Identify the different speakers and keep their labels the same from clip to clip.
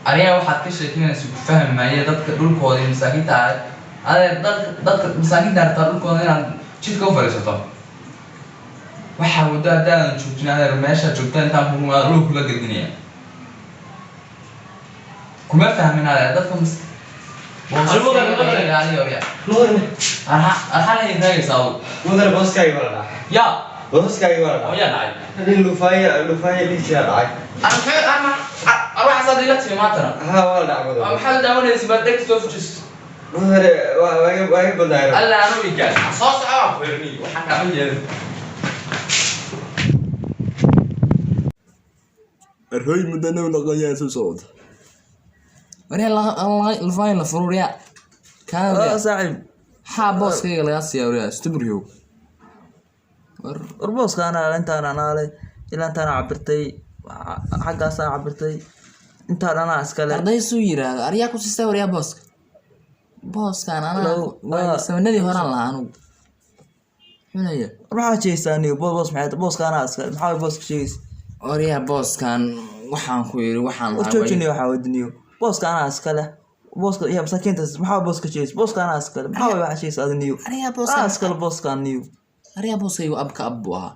Speaker 1: أريها واحد كشري كنا فهم ما هي ضد دول كودي مساكين تعال أنا ضد مساكين تعال تقول كودي أنا شيء كوفر يسطا وحاول ده نشوفنا أنا رماشة شوفتنا تام هو روح كل الدنيا كم فهمنا على ضد كم شو ده يعني أريها أنا هي يساوي
Speaker 2: مدر بوس كاي ولا
Speaker 1: يا
Speaker 2: بوس كاي ولا
Speaker 1: يا ناي
Speaker 2: اللوفاية اللي شارعك
Speaker 1: أنا أروح أصدق لك ما ترى
Speaker 2: ها ولا عبود
Speaker 1: محل داون يسبدك سوف
Speaker 2: مدر واي بداير
Speaker 1: ألا أنا ويجان صوص عارف فرني وحنا عمي
Speaker 3: الرأي مدنا ولا قياس صوت
Speaker 4: وري الله الفاين الفروريا كان
Speaker 3: صاحب
Speaker 4: حابوس كي لغاس يا وري استبريو
Speaker 3: ربوس كان انت انا علي الى انت انا عبرتي حقا عبرتي انت انا اسكله
Speaker 4: arday soo yiraahdo ariya ku sistay wariya booskan ana samanadii horaan la aanu xunaya
Speaker 3: waxa jeesani boos maxay booskan ana askale maxay boos sheegis
Speaker 4: ariya booskan waxaan ku yiri waxaan
Speaker 3: la joojinay waxa wadniyo booskan ana askale booska iyo masaakiinta maxay booska sheegis booskan ana askale maxay waxa sheegis adniyo
Speaker 4: ariya booskan
Speaker 3: askale booskan niyo
Speaker 4: ariya booskaygu abka abbu aha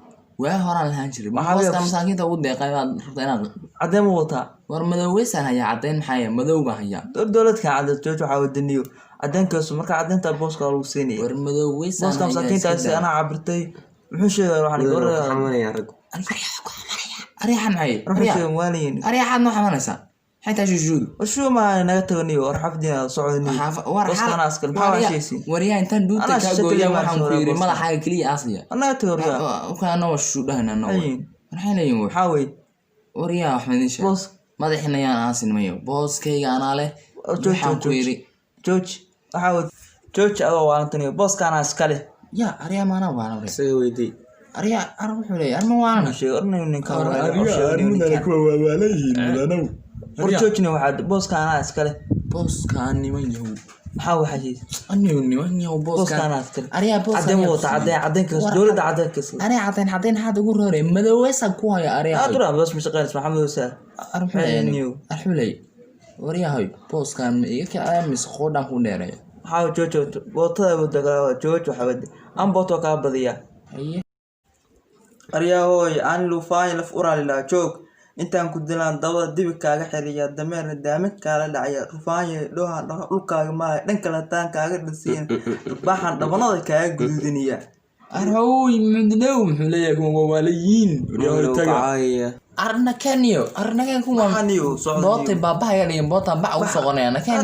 Speaker 4: waa horaan lahaan jiray booskan masaakiinta ugu deeqay baad rabtaa inaad
Speaker 3: cadeem wata
Speaker 4: war madoweysan haya cadeyn maxay madowga haya
Speaker 3: dowladka cadad joojo waxa wadniyo cadeynkaas marka cadeynta booska lagu siinay
Speaker 4: war madoweysan
Speaker 3: booska masaakiinta ana cabirtay muxuu sheegay waxaan goor xamanaya rag
Speaker 4: ariya maxay
Speaker 3: ruuxii waaliin
Speaker 4: ariya xad noo xamanaysa حتى جوجود
Speaker 3: وشو ما نغتغني ورحفدنا صعودني
Speaker 4: وصلنا
Speaker 3: اسكن ما شيء
Speaker 4: وريا انت دوت كاغويا waxaan ku yiri madaxa kaliya aasiya
Speaker 3: ana toorja
Speaker 4: waxaan noo shudahna noo waxaan leeyahay
Speaker 3: xaway
Speaker 4: وريا احمد insha madaxina yaan aasin mayo booskayga ana leh waxaan ku yiri
Speaker 3: jooj adoo waantani booskana iskale
Speaker 4: ya ariya maana waana
Speaker 3: isaga weydii
Speaker 4: ariya wuxuu leeyahay arma waana
Speaker 3: sheegna ninka
Speaker 1: ariya ku waawaalayeen mudanaw
Speaker 3: warjoojina waxa booskana iskale
Speaker 4: booskan niman yahow
Speaker 3: maxaa waxa jees
Speaker 4: anigu niman yahow
Speaker 3: booskana iskale
Speaker 4: ariya booskan
Speaker 3: cadeen wata cadeenkaas dowladda cadeenkaas
Speaker 4: ariya cadeen had ugu roorey madoweysan ku haya ariya
Speaker 3: adura boos mashaqeys maxamed wasa
Speaker 4: arxulay wariyahay booskan iga ka mis qodan ku dheeray
Speaker 3: maxaa joojo bootada wadaga joojo xawad aan booto ka badiya ariya hooy aan luufay laf uraalila joog intaan ku dilaan dawada dib kaaga xiriya dameer daamin kala dhacay rufaayo dhooha dhulkaaga ma dhan kala taan kaaga dhisiin baxan dhabanada kaaga gududiniya
Speaker 4: arhooy midnow muxuu leeyahay kuma waaliyiin arna kaniyo arna kan kuma
Speaker 3: kaniyo
Speaker 4: bootay baabaha yar iyo boota baa u soconayna kaniyo